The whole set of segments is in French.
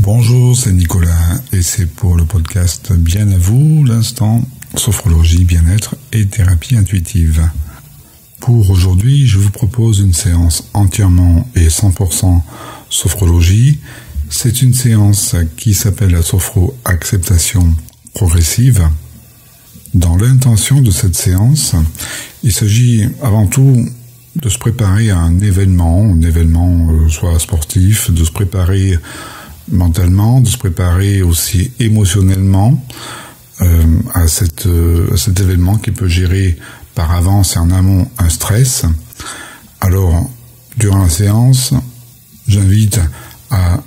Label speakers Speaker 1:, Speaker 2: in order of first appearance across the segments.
Speaker 1: Bonjour, c'est Nicolas et c'est pour le podcast Bien à vous, l'instant sophrologie, bien-être et thérapie intuitive. Pour aujourd'hui, je vous propose une séance entièrement et 100% sophrologie. C'est une séance qui s'appelle la sophro-acceptation progressive. Dans l'intention de cette séance, il s'agit avant tout de se préparer à un événement soit sportif, de se préparer mentalement, de se préparer aussi émotionnellement à cet événement qui peut gérer par avance et en amont un stress. Alors, durant la séance, j'invite à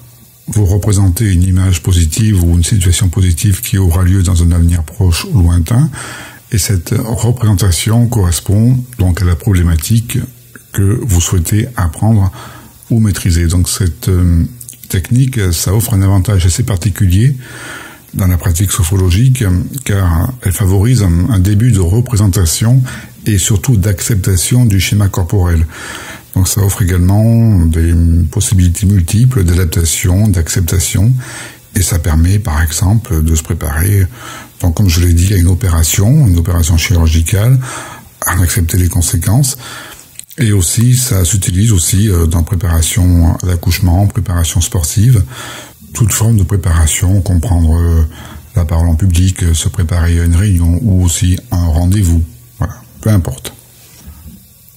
Speaker 1: vous représenter une image positive ou une situation positive qui aura lieu dans un avenir proche ou lointain. Et cette représentation correspond donc à la problématique que vous souhaitez apprendre ou maîtriser. Donc cette technique, ça offre un avantage assez particulier dans la pratique sophrologique car elle favorise un début de représentation et surtout d'acceptation du schéma corporel. Donc ça offre également des possibilités multiples d'adaptation, d'acceptation et ça permet par exemple de se préparer, donc comme je l'ai dit, à une opération chirurgicale, à accepter les conséquences. Et aussi, ça s'utilise aussi dans préparation à l'accouchement, préparation sportive, toute forme de préparation, comprendre la parole en public, se préparer à une réunion ou aussi à un rendez-vous. Voilà, peu importe.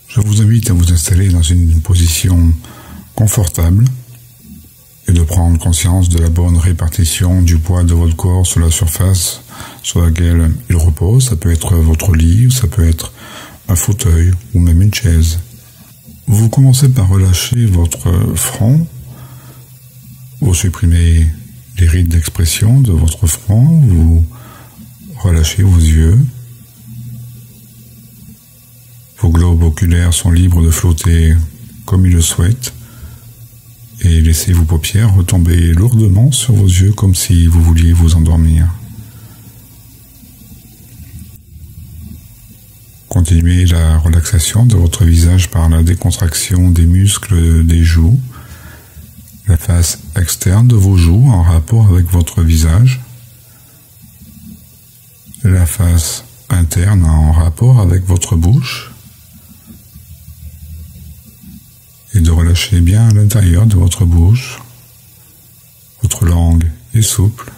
Speaker 1: Je vous invite à vous installer dans une position confortable et de prendre conscience de la bonne répartition du poids de votre corps sur la surface sur laquelle il repose. Ça peut être votre lit, ou ça peut être un fauteuil ou même une chaise. Vous commencez par relâcher votre front, vous supprimez les rides d'expression de votre front, vous relâchez vos yeux, vos globes oculaires sont libres de flotter comme ils le souhaitent et laissez vos paupières retomber lourdement sur vos yeux comme si vous vouliez vous endormir. Continuez la relaxation de votre visage par la décontraction des muscles des joues, la face externe de vos joues en rapport avec votre visage, la face interne en rapport avec votre bouche, et de relâcher bien à l'intérieur de votre bouche. Votre langue est souple,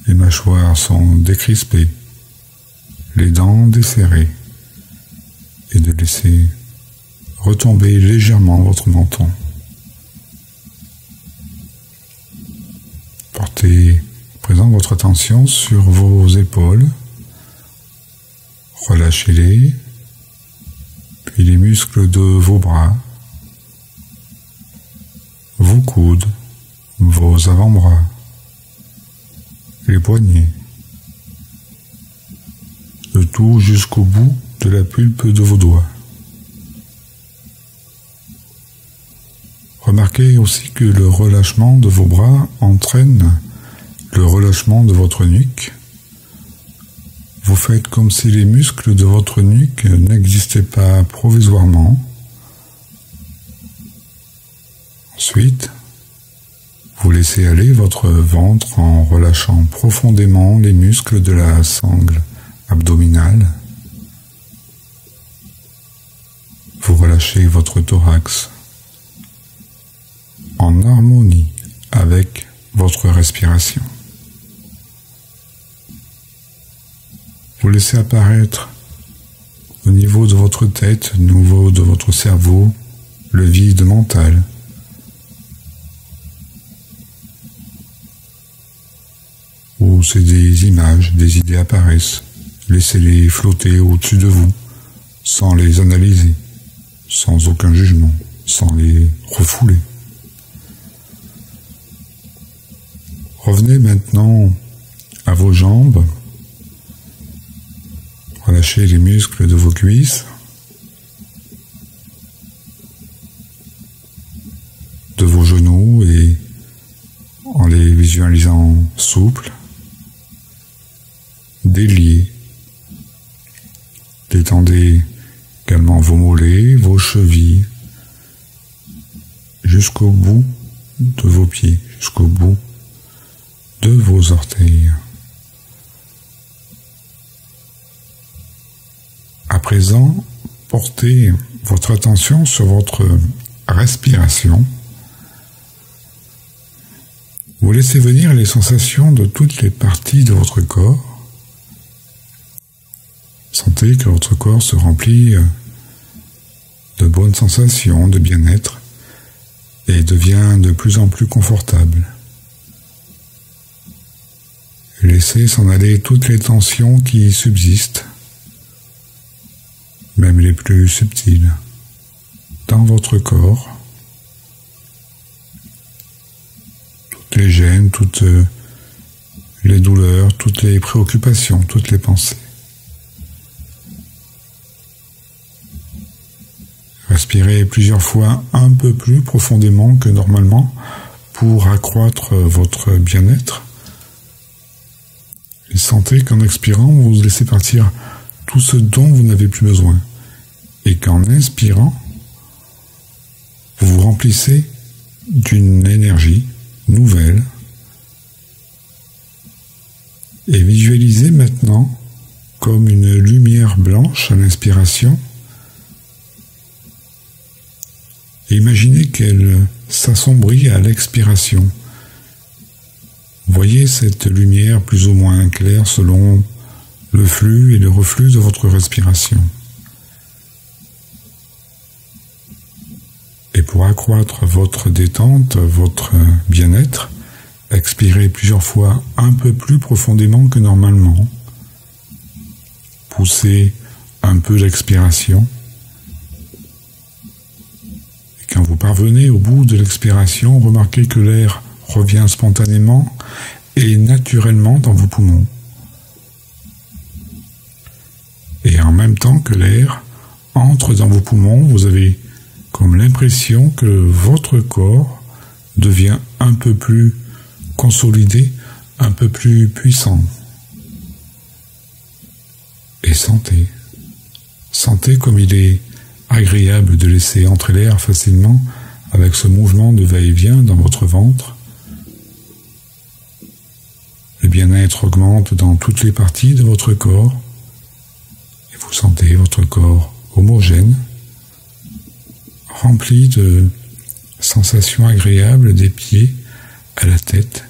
Speaker 1: les mâchoires sont décrispées, les dents desserrées, et de laisser retomber légèrement votre menton. Portez à présent votre attention sur vos épaules, relâchez-les, puis les muscles de vos bras, vos coudes, vos avant-bras, les poignets, le tout jusqu'au bout de la pulpe de vos doigts. Remarquez aussi que le relâchement de vos bras entraîne le relâchement de votre nuque. Vous faites comme si les muscles de votre nuque n'existaient pas provisoirement. Ensuite, vous laissez aller votre ventre en relâchant profondément les muscles de la sangle abdominale. Vous relâchez votre thorax en harmonie avec votre respiration. Vous laissez apparaître au niveau de votre tête, au niveau de votre cerveau, le vide mental. Où c'est des images, des idées apparaissent. Laissez-les flotter au-dessus de vous, sans les analyser, sans aucun jugement, sans les refouler. Revenez maintenant à vos jambes, relâchez les muscles de vos cuisses, de vos genoux et en les visualisant souples, déliés. Détendez également vos mollets, vos chevilles, jusqu'au bout de vos pieds jusqu'au bout de vos orteils. À présent, portez votre attention sur votre respiration. Vous laissez venir les sensations de toutes les parties de votre corps. Sentez que votre corps se remplit de bonnes sensations, de bien-être, et devient de plus en plus confortable. Laissez s'en aller toutes les tensions qui subsistent, même les plus subtiles, dans votre corps. Toutes les gênes, toutes les douleurs, toutes les préoccupations, toutes les pensées. Respirez plusieurs fois un peu plus profondément que normalement pour accroître votre bien-être. Et sentez qu'en expirant, vous laissez partir tout ce dont vous n'avez plus besoin. Et qu'en inspirant, vous vous remplissez d'une énergie nouvelle. Et visualisez maintenant comme une lumière blanche à l'inspiration. Et imaginez qu'elle s'assombrit à l'expiration. Voyez cette lumière plus ou moins claire selon le flux et le reflux de votre respiration. Et pour accroître votre détente, votre bien-être, expirez plusieurs fois un peu plus profondément que normalement. Poussez un peu l'expiration. Et quand vous parvenez au bout de l'expiration, remarquez que l'air revient spontanément et naturellement dans vos poumons. Et en même temps que l'air entre dans vos poumons, vous avez comme l'impression que votre corps devient un peu plus consolidé, un peu plus puissant. Et sentez. Sentez comme il est agréable de laisser entrer l'air facilement avec ce mouvement de va-et-vient dans votre ventre. Le bien-être augmente dans toutes les parties de votre corps et vous sentez votre corps homogène, rempli de sensations agréables des pieds à la tête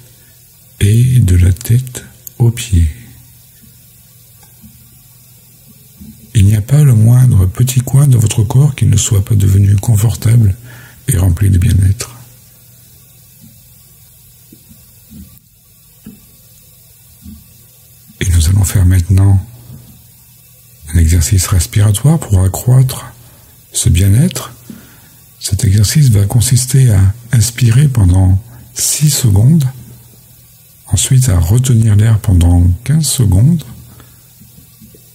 Speaker 1: et de la tête aux pieds. Il n'y a pas le moindre petit coin de votre corps qui ne soit pas devenu confortable et rempli de bien-être. Et nous allons faire maintenant un exercice respiratoire pour accroître ce bien-être. Cet exercice va consister à inspirer pendant 6 secondes, ensuite à retenir l'air pendant 15 secondes,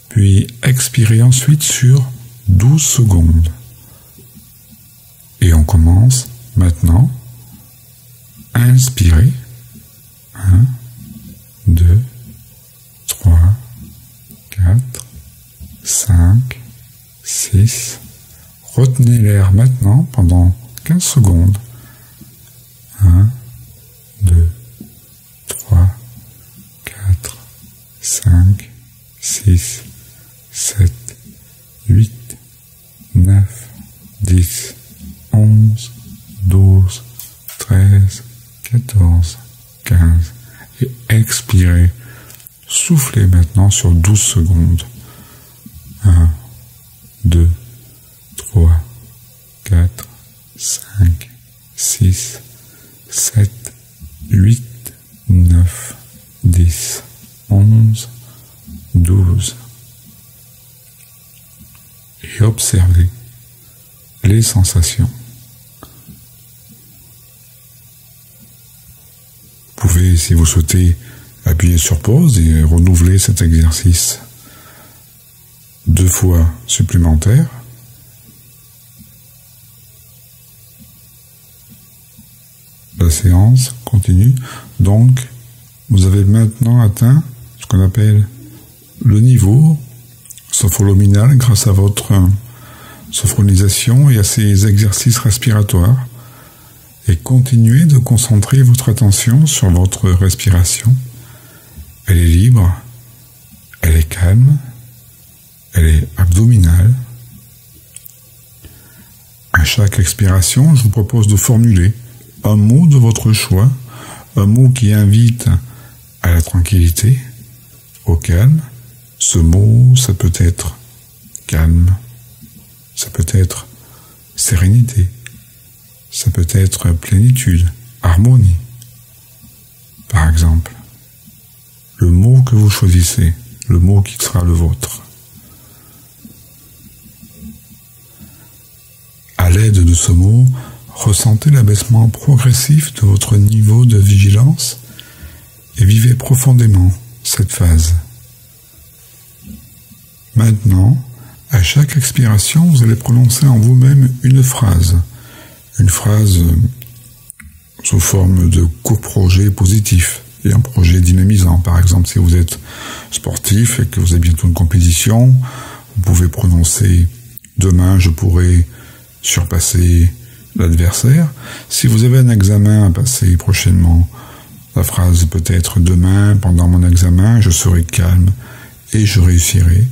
Speaker 1: puis expirer ensuite sur 12 secondes. Et on commence maintenant. Inspirez. 1, 2, 3, 4, 5, 6. Retenez l'air maintenant pendant 15 secondes. 1, 2, 3, 4, 5, 6, 7, 8, 9, 10, 11, 12, 13, 14, 15. Et expirez. Soufflez maintenant sur 12 secondes. 1, 2, 3, 4, 5, 6, 7, 8, 9, 10, 11, 12. Et observez les sensations. Vous pouvez, si vous souhaitez, appuyer sur pause et renouveler cet exercice 2 fois supplémentaires. La séance continue. Donc, vous avez maintenant atteint ce qu'on appelle le niveau sophrolominal grâce à votre sophronisation et à ces exercices respiratoires. et continuez de concentrer votre attention sur votre respiration. Elle est libre, elle est calme, elle est abdominale. À chaque expiration, je vous propose de formuler un mot de votre choix, un mot qui invite à la tranquillité, au calme. Ce mot, ça peut être calme, ça peut être sérénité, ça peut être plénitude, harmonie. Par exemple, le mot que vous choisissez, le mot qui sera le vôtre. À l'aide de ce mot, ressentez l'abaissement progressif de votre niveau de vigilance et vivez profondément cette phase. Maintenant, à chaque expiration, vous allez prononcer en vous-même une phrase sous forme de court projet positif et un projet dynamisant. Par exemple, si vous êtes sportif et que vous avez bientôt une compétition, vous pouvez prononcer « Demain, je pourrai surpasser l'adversaire ». Si vous avez un examen à passer prochainement, la phrase peut être « Demain, pendant mon examen, je serai calme et je réussirai ».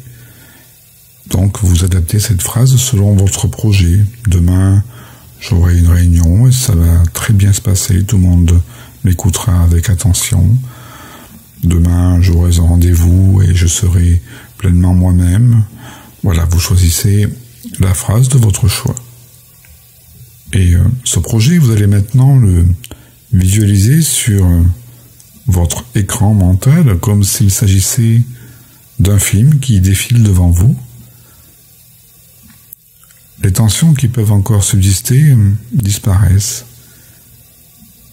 Speaker 1: Donc, vous adaptez cette phrase selon votre projet. Demain, j'aurai une réunion et ça va très bien se passer. Tout le monde m'écoutera avec attention. Demain, j'aurai un rendez-vous et je serai pleinement moi-même. Voilà, vous choisissez la phrase de votre choix. Et ce projet, vous allez maintenant le visualiser sur votre écran mental comme s'il s'agissait d'un film qui défile devant vous. Les tensions qui peuvent encore subsister disparaissent.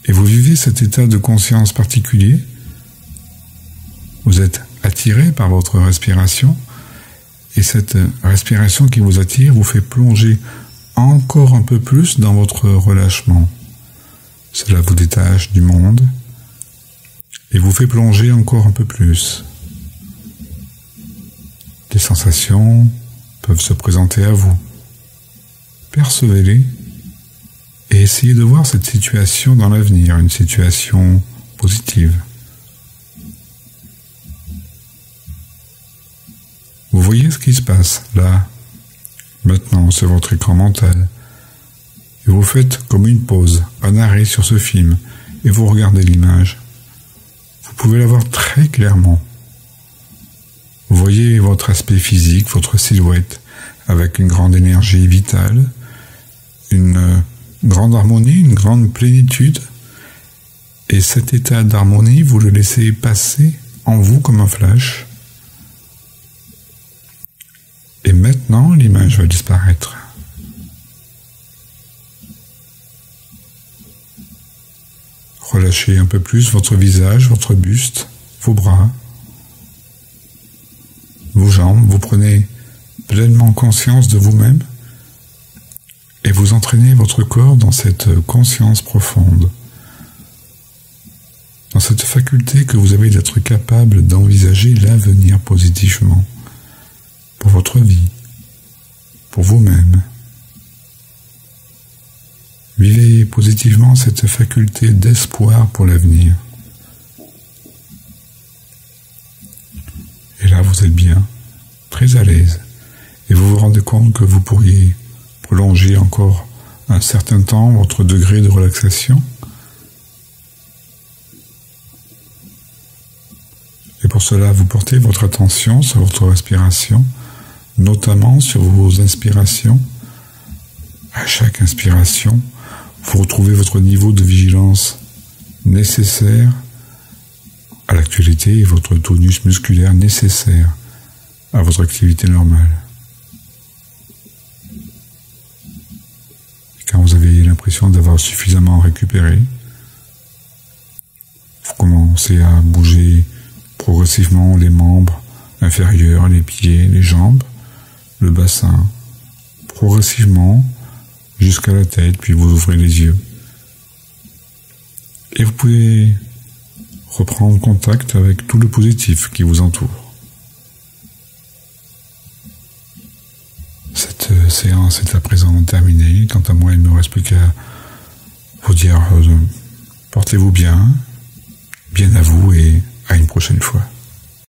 Speaker 1: Et vous vivez cet état de conscience particulier. Vous êtes attiré par votre respiration. Et cette respiration qui vous attire vous fait plonger encore un peu plus dans votre relâchement. Cela vous détache du monde et vous fait plonger encore un peu plus. Des sensations peuvent se présenter à vous. Percevez-les et essayez de voir cette situation dans l'avenir, une situation positive. Vous voyez ce qui se passe là, maintenant, sur votre écran mental. Et vous faites comme une pause, un arrêt sur ce film, et vous regardez l'image. Vous pouvez la voir très clairement. Vous voyez votre aspect physique, votre silhouette, avec une grande énergie vitale, une grande harmonie, une grande plénitude. Et cet état d'harmonie, vous le laissez passer en vous comme un flash. Et maintenant, l'image va disparaître. Relâchez un peu plus votre visage, votre buste, vos bras, vos jambes. Vous prenez pleinement conscience de vous-même et vous entraînez votre corps dans cette conscience profonde, dans cette faculté que vous avez d'être capable d'envisager l'avenir positivement. Pour votre vie, pour vous-même. Vivez positivement cette faculté d'espoir pour l'avenir. Et là, vous êtes bien, très à l'aise, et vous vous rendez compte que vous pourriez prolonger encore un certain temps votre degré de relaxation. Et pour cela, vous portez votre attention sur votre respiration, notamment sur vos inspirations. À chaque inspiration, vous retrouvez votre niveau de vigilance nécessaire à l'actualité et votre tonus musculaire nécessaire à votre activité normale. Et quand vous avez l'impression d'avoir suffisamment récupéré, vous commencez à bouger progressivement les membres inférieurs, les pieds, les jambes, le bassin, progressivement jusqu'à la tête, puis vous ouvrez les yeux. Et vous pouvez reprendre contact avec tout le positif qui vous entoure. Cette séance est à présent terminée. Quant à moi, il ne me reste plus qu'à vous dire portez-vous bien à vous et à une prochaine fois.